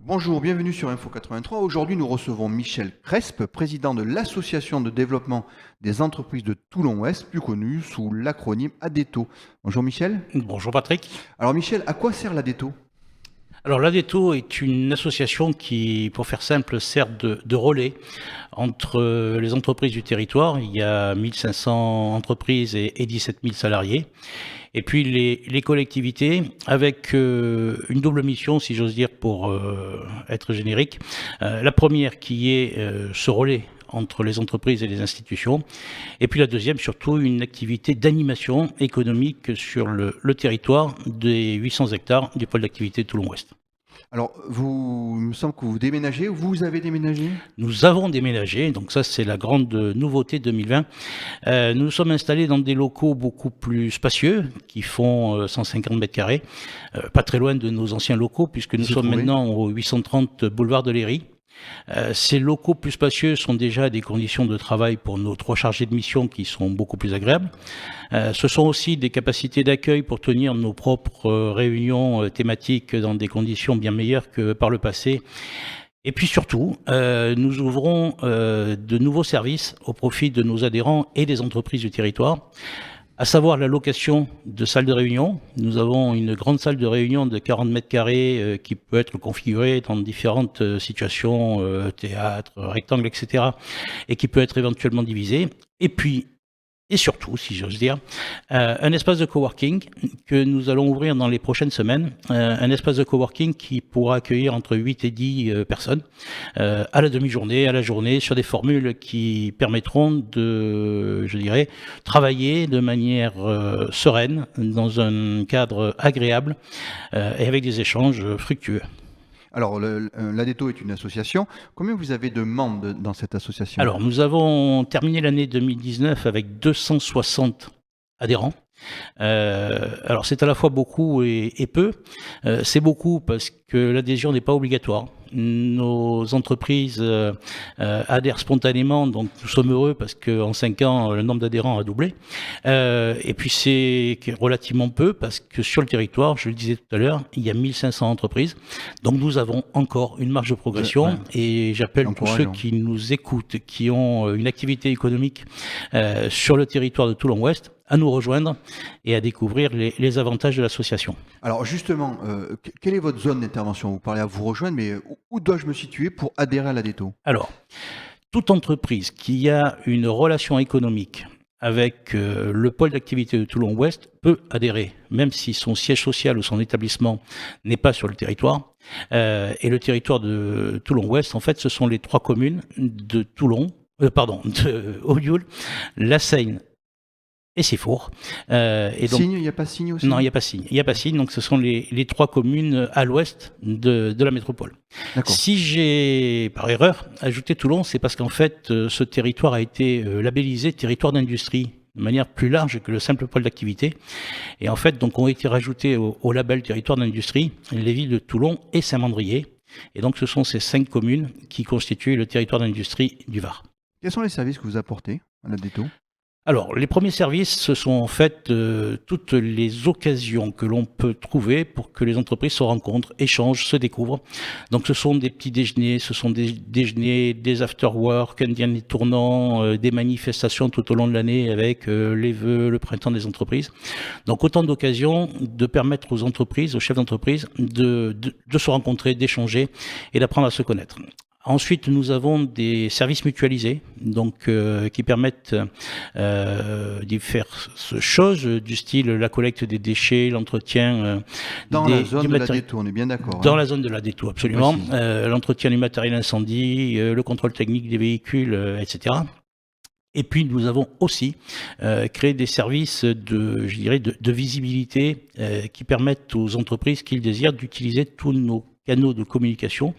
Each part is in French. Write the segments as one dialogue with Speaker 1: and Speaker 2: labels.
Speaker 1: Bonjour, bienvenue sur Info 83. Aujourd'hui, nous recevons Michel Crespe, président de l'Association de développement des entreprises de Toulon-Ouest, plus connue sous l'acronyme ADETO. Bonjour Michel.
Speaker 2: Bonjour Patrick.
Speaker 1: Alors Michel, à quoi sert l'ADETO?
Speaker 2: Alors l'ADETO est une association qui, pour faire simple, sert de relais entre les entreprises du territoire. Il y a 1500 entreprises et 17 000 salariés. Et puis les collectivités avec une double mission, si j'ose dire, pour être générique. La première qui est ce relais entre les entreprises et les institutions. Et puis la deuxième, surtout, une activité d'animation économique sur le territoire des 800 hectares du pôle d'activité de Toulon-Ouest.
Speaker 1: Alors, il me semble que vous déménagez, vous avez déménagé?
Speaker 2: Nous avons déménagé, donc ça c'est la grande nouveauté 2020. Nous nous sommes installés dans des locaux beaucoup plus spacieux, qui font 150 mètres carrés, pas très loin de nos anciens locaux, puisque nous sommes maintenant au 830 boulevard de Léry. Ces locaux plus spacieux sont déjà des conditions de travail pour nos 3 chargés de mission qui sont beaucoup plus agréables. Ce sont aussi des capacités d'accueil pour tenir nos propres réunions thématiques dans des conditions bien meilleures que par le passé. Et puis surtout, nous ouvrons de nouveaux services au profit de nos adhérents et des entreprises du territoire, à savoir la location de salles de réunion. Nous avons une grande salle de réunion de 40 mètres carrés qui peut être configurée dans différentes situations, théâtre, rectangle, etc., et qui peut être éventuellement divisée. Et puis, et surtout, si j'ose dire, un espace de coworking que nous allons ouvrir dans les prochaines semaines, un espace de coworking qui pourra accueillir entre 8 et 10 personnes à la demi-journée, à la journée, sur des formules qui permettront de, je dirais, travailler de manière sereine, dans un cadre agréable et avec des échanges fructueux.
Speaker 1: Alors, l'ADETO est une association. Combien vous avez de membres dans cette association?
Speaker 2: Alors, nous avons terminé l'année 2019 avec 260 adhérents. Alors c'est à la fois beaucoup et peu. C'est beaucoup parce que l'adhésion n'est pas obligatoire. Nos entreprises adhèrent spontanément, donc nous sommes heureux parce qu'en 5 ans, le nombre d'adhérents a doublé. Et puis c'est relativement peu parce que sur le territoire, je le disais tout à l'heure, il y a 1500 entreprises. Donc nous avons encore une marge de progression.
Speaker 1: Ouais.
Speaker 2: Et j'appelle tous ceux qui nous écoutent, qui ont une activité économique sur le territoire de Toulon-Ouest, à nous rejoindre et à découvrir les avantages de l'association.
Speaker 1: Alors justement, quelle est votre zone d'intervention? Vous parlez à vous rejoindre, mais où dois-je me situer pour adhérer à l'ADETO?
Speaker 2: Alors, toute entreprise qui a une relation économique avec le pôle d'activité de Toulon-Ouest peut adhérer, même si son siège social ou son établissement n'est pas sur le territoire. Et le territoire de Toulon-Ouest, en fait, ce sont les 3 communes de Toulon, de Ollioules, La Seyne et Sifour.
Speaker 1: Signe, il n'y a pas Signe aussi?
Speaker 2: Non, il n'y a pas Signe. Il n'y a pas Signe, donc ce sont les 3 communes à l'ouest de la métropole. Si j'ai, par erreur, ajouté Toulon, c'est parce qu'en fait, ce territoire a été labellisé territoire d'industrie de manière plus large que le simple pôle d'activité. Et en fait, donc, ont été rajoutés au label territoire d'industrie les villes de Toulon et Saint-Mandrier. Et donc, ce sont ces 5 communes qui constituent le territoire d'industrie du Var.
Speaker 1: Quels sont les services que vous apportez à l'ADETO?
Speaker 2: Alors, les premiers services, ce sont en fait toutes les occasions que l'on peut trouver pour que les entreprises se rencontrent, échangent, se découvrent. Donc, ce sont des petits déjeuners, ce sont des déjeuners, des after-work, un dîner tournant, des manifestations tout au long de l'année avec les vœux, le printemps des entreprises. Donc, autant d'occasions de permettre aux entreprises, aux chefs d'entreprise, de se rencontrer, d'échanger et d'apprendre à se connaître. Ensuite, nous avons des services mutualisés, donc qui permettent diverses choses du style la collecte des déchets, l'entretien
Speaker 1: dans la zone de l'ADETO, on est bien d'accord.
Speaker 2: Dans la zone de l'ADETO, absolument. L'entretien du matériel incendie, le contrôle technique des véhicules, etc. Et puis nous avons aussi créé des services de visibilité qui permettent aux entreprises qui le désirent d'utiliser tous nos canaux de communication,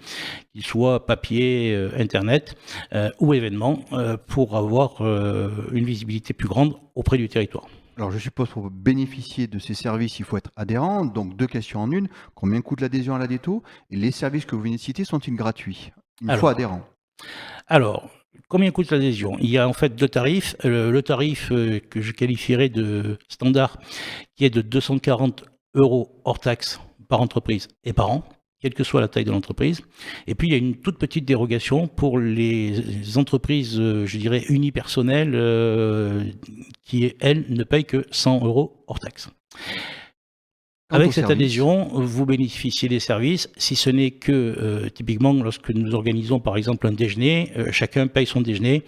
Speaker 2: qu'ils soient papier, internet ou événements, pour avoir une visibilité plus grande auprès du territoire.
Speaker 1: Alors je suppose pour bénéficier de ces services, il faut être adhérent. Donc 2 questions en une. Combien coûte l'adhésion à l'ADETO? Et les services que vous venez de citer sont-ils gratuits une fois adhérent?
Speaker 2: Alors, combien coûte l'adhésion? Il y a en fait 2 tarifs. Le tarif que je qualifierais de standard, qui est de 240 € hors taxe par entreprise et par an, quelle que soit la taille de l'entreprise. Et puis, il y a une toute petite dérogation pour les entreprises, je dirais, unipersonnelles, qui, elles, ne payent que 100 € hors taxe.
Speaker 1: Quant au
Speaker 2: Avec cette
Speaker 1: service,
Speaker 2: adhésion, vous bénéficiez des services, si ce n'est que, typiquement, lorsque nous organisons par exemple un déjeuner, chacun paye son déjeuner,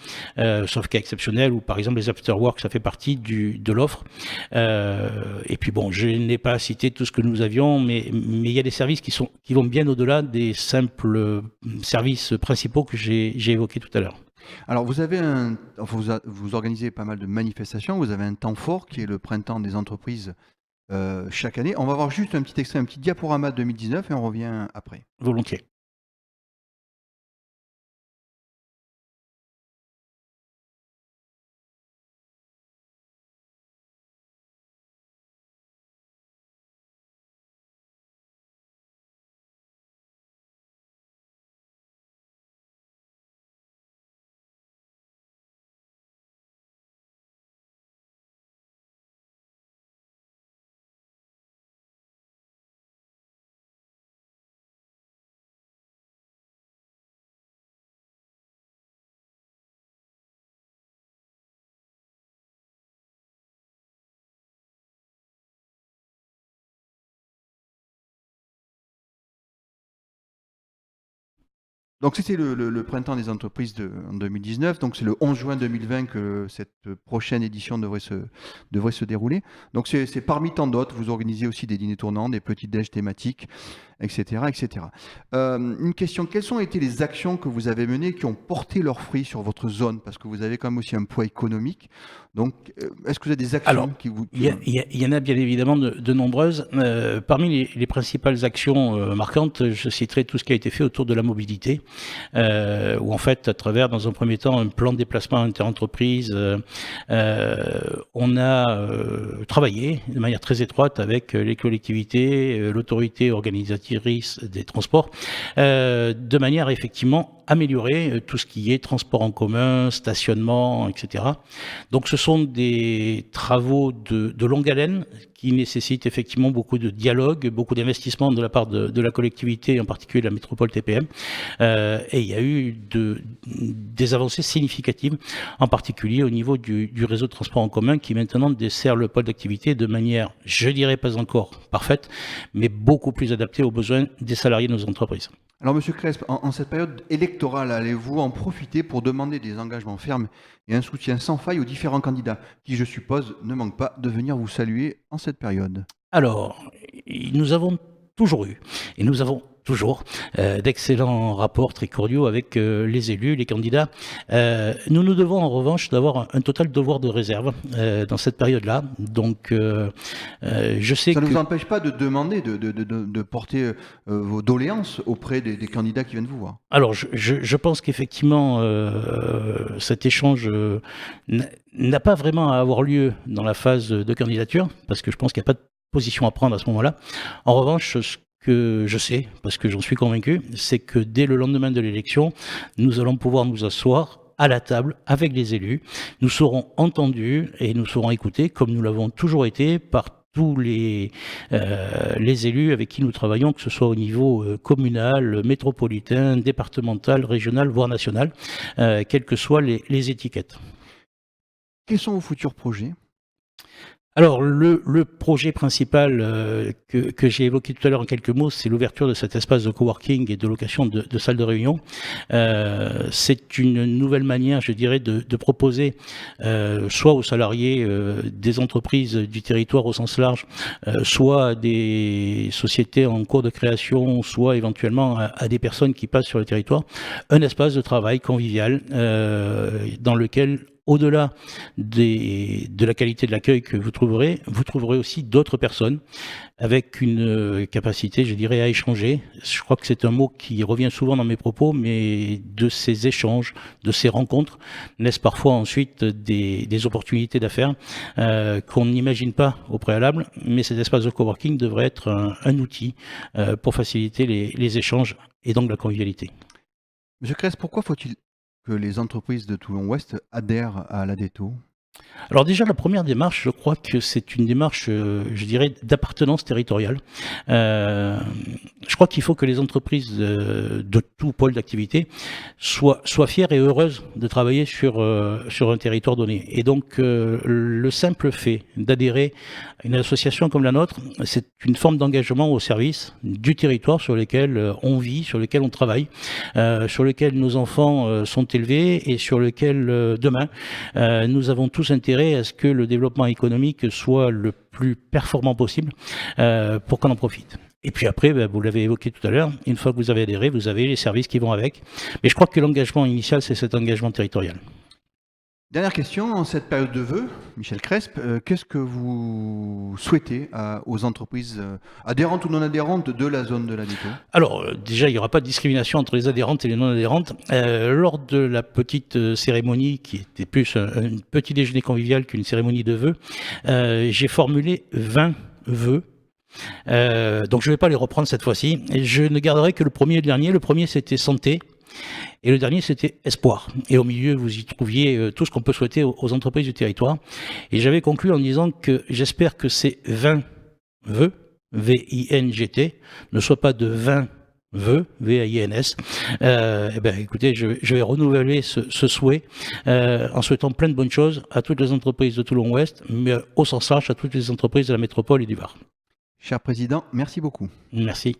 Speaker 2: sauf cas exceptionnel, ou par exemple les after-work, ça fait partie de l'offre. Et puis bon, je n'ai pas cité tout ce que nous avions, mais il y a des services qui vont bien au-delà des simples services principaux que j'ai évoqués tout à l'heure.
Speaker 1: alors vous organisez pas mal de manifestations, vous avez un temps fort qui est le printemps des entreprises chaque année. On va voir juste un petit extrait, un petit diaporama 2019 et on revient après.
Speaker 2: Volontiers.
Speaker 1: Donc c'était le printemps des entreprises en 2019, donc c'est le 11 juin 2020 que cette prochaine édition devrait se dérouler. Donc c'est parmi tant d'autres, vous organisez aussi des dîners tournants, des petits déj thématiques, etc. etc. Une question, quelles ont été les actions que vous avez menées qui ont porté leurs fruits sur votre zone? Parce que vous avez quand même aussi un poids économique. Donc est-ce que vous avez des actions
Speaker 2: Alors, il y en a bien évidemment de nombreuses. Parmi les principales actions marquantes, je citerai tout ce qui a été fait autour de la mobilité, où en fait, à travers, dans un premier temps, un plan de déplacement inter-entreprise, on a travaillé de manière très étroite avec les collectivités, l'autorité organisatrice des transports, de manière à effectivement améliorer tout ce qui est transport en commun, stationnement, etc. Donc ce sont des travaux de longue haleine qui nécessitent effectivement beaucoup de dialogue, beaucoup d'investissement de la part de la collectivité, en particulier la métropole TPM. Et il y a eu des avancées significatives, en particulier au niveau du réseau de transport en commun qui maintenant dessert le pôle d'activité de manière, je dirais pas encore parfaite, mais beaucoup plus adaptée aux besoins des salariés de nos entreprises.
Speaker 1: Alors, Monsieur Cresp, en cette période électorale, allez-vous en profiter pour demander des engagements fermes et un soutien sans faille aux différents candidats, qui, je suppose, ne manquent pas de venir vous saluer en cette période?
Speaker 2: Alors, nous avons toujours eu, et nous avons toujours d'excellents rapports très cordiaux avec les élus, les candidats. Nous nous devons en revanche d'avoir un total devoir de réserve dans cette période-là. Donc, je sais
Speaker 1: Ça ne
Speaker 2: que...
Speaker 1: vous empêche pas de demander, de porter vos doléances auprès des candidats qui viennent vous voir?
Speaker 2: Alors, je pense qu'effectivement, cet échange n'a pas vraiment à avoir lieu dans la phase de candidature, parce que je pense qu'il n'y a pas de position à prendre à ce moment-là. En revanche, ce que je sais, parce que j'en suis convaincu, c'est que dès le lendemain de l'élection, nous allons pouvoir nous asseoir à la table avec les élus. Nous serons entendus et nous serons écoutés, comme nous l'avons toujours été, par tous les élus avec qui nous travaillons, que ce soit au niveau communal, métropolitain, départemental, régional, voire national, quelles que soient les étiquettes.
Speaker 1: Quels sont vos futurs projets?
Speaker 2: Alors, le projet principal que j'ai évoqué tout à l'heure en quelques mots, c'est l'ouverture de cet espace de coworking et de location de salles de réunion. C'est une nouvelle manière, je dirais, de proposer soit aux salariés des entreprises du territoire au sens large, soit à des sociétés en cours de création, soit éventuellement à des personnes qui passent sur le territoire, un espace de travail convivial dans lequel, au-delà de la qualité de l'accueil que vous trouverez aussi d'autres personnes avec une capacité, je dirais, à échanger. Je crois que c'est un mot qui revient souvent dans mes propos, mais de ces échanges, de ces rencontres, naissent parfois ensuite des opportunités d'affaires qu'on n'imagine pas au préalable, mais cet espace de coworking devrait être un outil pour faciliter les échanges et donc la convivialité.
Speaker 1: Monsieur Cress, pourquoi faut-il que les entreprises de Toulon-Ouest adhèrent à l'ADETO?
Speaker 2: Alors déjà, la première démarche, je crois que c'est une démarche, je dirais, d'appartenance territoriale. Je crois qu'il faut que les entreprises de tout pôle d'activité soient fières et heureuses de travailler sur un territoire donné. Et donc, le simple fait d'adhérer à une association comme la nôtre, c'est une forme d'engagement au service du territoire sur lequel on vit, sur lequel on travaille, sur lequel nos enfants sont élevés et sur lequel demain, nous avons tous intérêt à ce que le développement économique soit le plus performant possible pour qu'on en profite. Et puis après, vous l'avez évoqué tout à l'heure, une fois que vous avez adhéré, vous avez les services qui vont avec. Mais je crois que l'engagement initial, c'est cet engagement territorial.
Speaker 1: Dernière question, en cette période de vœux, Michel Cresp, qu'est-ce que vous souhaitez aux entreprises adhérentes ou non adhérentes de la zone de la Météo?
Speaker 2: Alors, déjà, il n'y aura pas de discrimination entre les adhérentes et les non-adhérentes. Lors de la petite cérémonie, qui était plus un petit déjeuner convivial qu'une cérémonie de vœux, j'ai formulé 20 vœux. Donc je ne vais pas les reprendre cette fois-ci. Et je ne garderai que le premier et le dernier. Le premier, c'était santé. Et le dernier, c'était espoir. Et au milieu, vous y trouviez tout ce qu'on peut souhaiter aux entreprises du territoire. Et j'avais conclu en disant que j'espère que ces 20 vœux, V-I-N-G-T, ne soient pas de 20 vœux, V-A-I-N-S. Eh ben, écoutez, je vais renouveler ce souhait en souhaitant plein de bonnes choses à toutes les entreprises de Toulon-Ouest, mais au sens large à toutes les entreprises de la métropole et du Var.
Speaker 1: Cher Président, merci beaucoup.
Speaker 2: Merci.